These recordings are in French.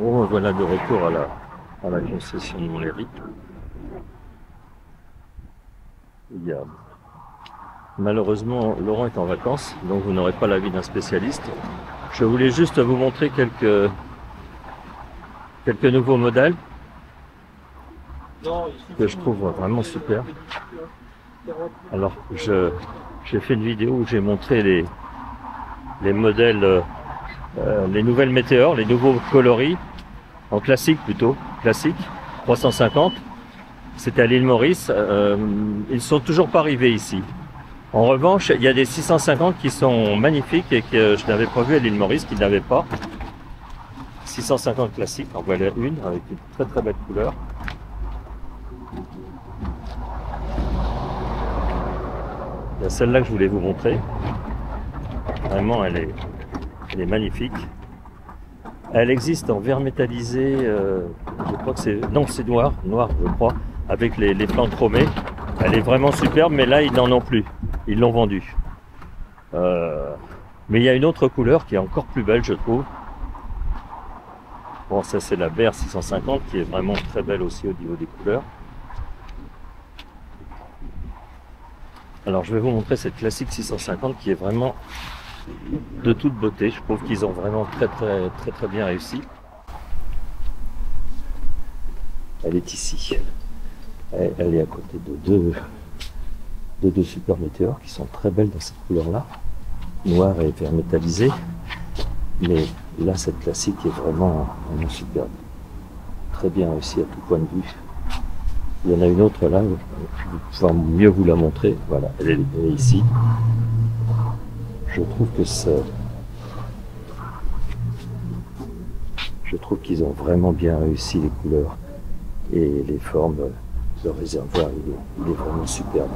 Bon, voilà de retour à la concession de Montlhéry. Il y a... Malheureusement, Laurent est en vacances, donc vous n'aurez pas l'avis d'un spécialiste. Je voulais juste vous montrer quelques nouveaux modèles que je trouve vraiment super. Alors, j'ai fait une vidéo où j'ai montré les modèles, les nouvelles Météor, les nouveaux coloris, en classique plutôt, classique, 350. C'était à l'île Maurice. Ils sont toujours pas arrivés ici. En revanche, il y a des 650 qui sont magnifiques et que je n'avais pas vu à l'île Maurice, qui n'avaient pas. 650 classiques, en voilà une avec une très très belle couleur. Il y a celle-là que je voulais vous montrer. Vraiment, elle est magnifique. Elle existe en verre métallisé, je crois que c'est... Non, c'est noir, je crois, avec les flancs chromés. Elle est vraiment superbe, mais là, ils n'en ont plus. Ils l'ont vendue. Mais il y a une autre couleur qui est encore plus belle, je trouve. Bon, ça, c'est la BR 650, qui est vraiment très belle aussi au niveau des couleurs. Alors, je vais vous montrer cette classique 650 qui est vraiment de toute beauté. Je trouve qu'ils ont vraiment très bien réussi. Elle est ici. Elle est à côté de deux super météores qui sont très belles dans cette couleur-là. Noir et vert métallisé. Mais là, cette classique est vraiment superbe. Très bien réussi à tout point de vue. Il y en a une autre là, je vais pouvoir mieux vous la montrer. Voilà, elle est ici. Je trouve que je trouve qu'ils ont vraiment bien réussi les couleurs et les formes. Le réservoir, il est vraiment superbe.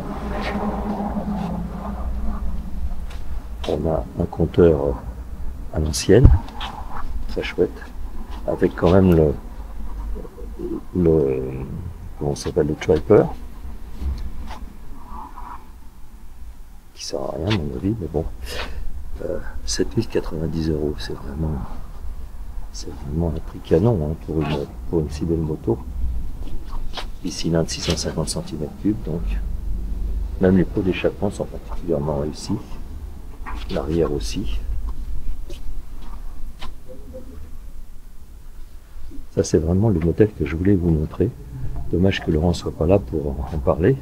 On a un compteur à l'ancienne, très chouette, avec quand même comment ça s'appelle, le Triper, qui sert à rien à mon avis, mais bon, 7090 €, c'est vraiment un prix canon hein, pour une si belle moto. Ici, l'un de 650 cm3, donc même les pots d'échappement sont particulièrement réussis. L'arrière aussi. Ça, c'est vraiment le modèle que je voulais vous montrer. Dommage que Laurent ne soit pas là pour en parler.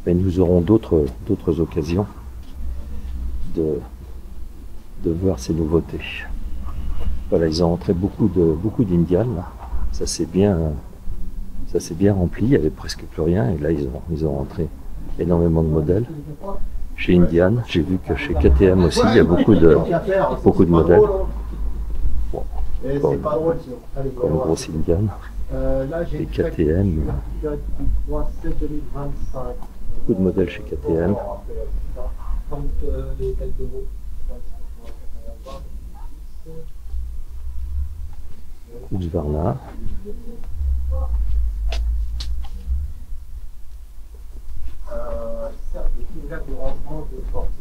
Mais nous aurons d'autres occasions de voir ces nouveautés. Voilà, ils ont rentré beaucoup d'Indian. Ça c'est bien rempli. Il n'y avait presque plus rien. Et là, ils ont rentré énormément de modèles. Chez Indian, j'ai vu que chez KTM aussi, il y a beaucoup de modèles. Bon, comme grosse Indian. Et KTM, beaucoup de modèles chez KTM. Husqvarna.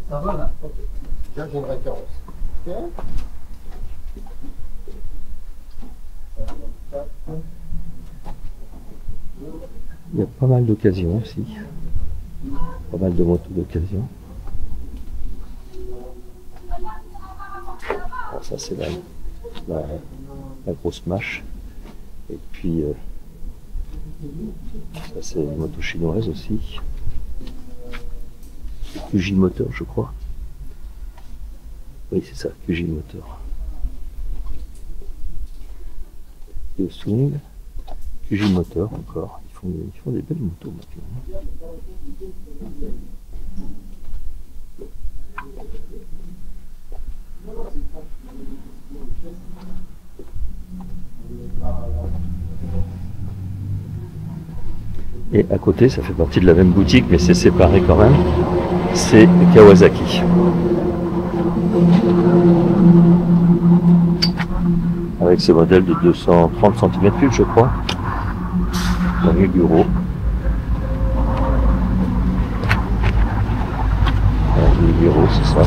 Ça va là? Déjà j'ai une référence. Ok. Il y a pas mal d'occasions aussi. Pas mal de motos d'occasion. Alors ça c'est la grosse mâche. Et puis ça c'est une moto chinoise aussi. QJ Motor je crois. Oui c'est ça, QJ Motor. Yosung, QJ Motor encore. Ils font des belles motos maintenant. Et à côté, ça fait partie de la même boutique, mais c'est séparé quand même. C'est Kawasaki. Avec ce modèle de 230 cm3, je crois. La Meguro. La Meguro, c'est ça.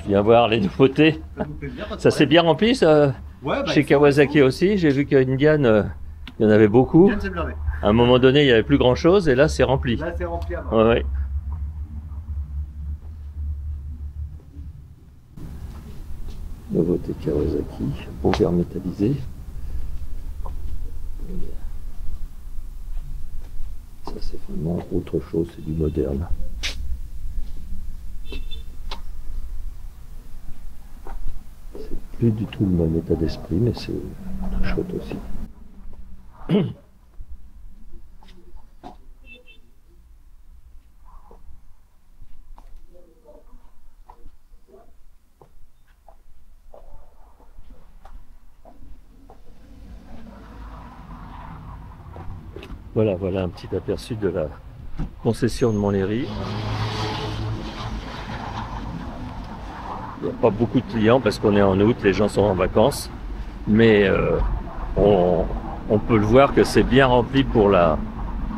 je viens voir les nouveautés. Ça vous fait bien, pas de Ça s'est problème. bien rempli, ça, Ouais, bah, chez Kawasaki aussi. J'ai vu qu'à Indian, il y en avait beaucoup. Bien, c'est blindé. À un moment donné, il n'y avait plus grand chose et là, c'est rempli. Là, c'est rempli à mort. Ouais, ouais. Nouveauté Kawasaki, beau verre métallisé. Ça, c'est vraiment autre chose, c'est du moderne. C'est plus du tout le même état d'esprit, mais c'est très chouette aussi. Voilà, voilà un petit aperçu de la concession de Montlhéry. Il n'y a pas beaucoup de clients parce qu'on est en août, les gens sont en vacances. Mais on peut le voir que c'est bien rempli pour la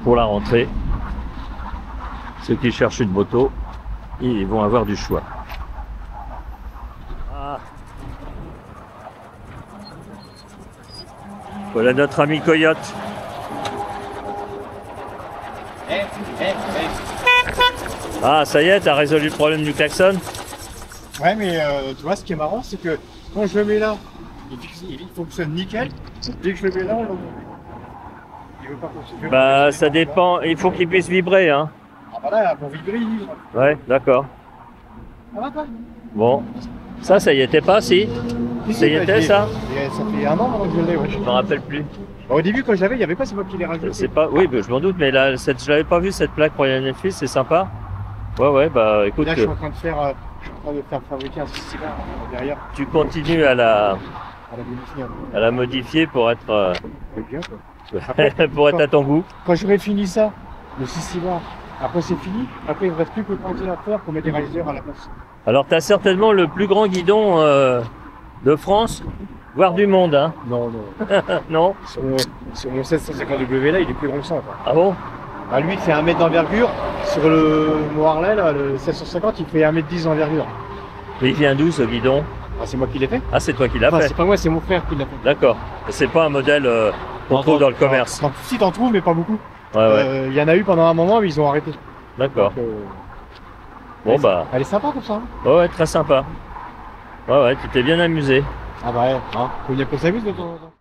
rentrée. Ceux qui cherchent une moto, ils vont avoir du choix. Ah. Voilà notre ami Coyote. Ah, ça y est, t'as résolu le problème du klaxon? Ouais, mais tu vois, ce qui est marrant, c'est que quand je le mets là, il fonctionne nickel. Dès que je le mets là, on l'ouvre. Il veut pas fonctionner. Bah, ça dépend, il faut qu'il puisse vibrer, hein. Ah bah là, pour vibrer, il vibre. Ouais, d'accord. Ça va pas? Bon, ça y était pas, si? Ça y était, ça? Ça fait 1 an maintenant que je l'ai, ouais. Je me rappelle plus. Au début, quand je l'avais, il n'y avait pas, c'est moi qui l'ai rajouté. C'est pas, oui, bah, je m'en doute, mais là, je l'avais pas vu cette plaque Royal Enfield, c'est sympa. Ouais, ouais, bah écoute, Là, je suis en train de faire, fabriquer un système derrière tu continues à la à la modifier. modifier pour être, C'est bien, quoi. pour être à ton goût. Quand j'aurai fini ça, le 6 cylindres, après c'est fini. Après, il ne reste plus que le congélateur pour mettre des risers à la place. Alors, tu as certainement le plus grand guidon de France, voire du monde, hein? Non, non. Non? Sur mon 750W là, il est plus grand que ça. Quoi. Ah bon? Ah, lui, il fait 1 mètre d'envergure. Sur le Harley, là, le 750, il fait 1m10 d'envergure. Mais il vient d'où ce guidon? Ah, c'est moi qui l'ai fait. Ah, c'est toi qui l'as Enfin, fait? c'est pas moi, c'est mon frère qui l'a fait. D'accord. C'est pas un modèle qu'on trouve dans le commerce. Si t'en trouves, mais pas beaucoup. Ouais, ouais. Il y en a eu pendant un moment, mais ils ont arrêté. D'accord. Donc, Bon, bah, elle est sympa comme ça. Hein. ouais, ouais, très sympa. Ouais, ouais, tu t'es bien amusé. Ah bah ouais, hein. Faut bien qu'on s'amuse de temps en temps.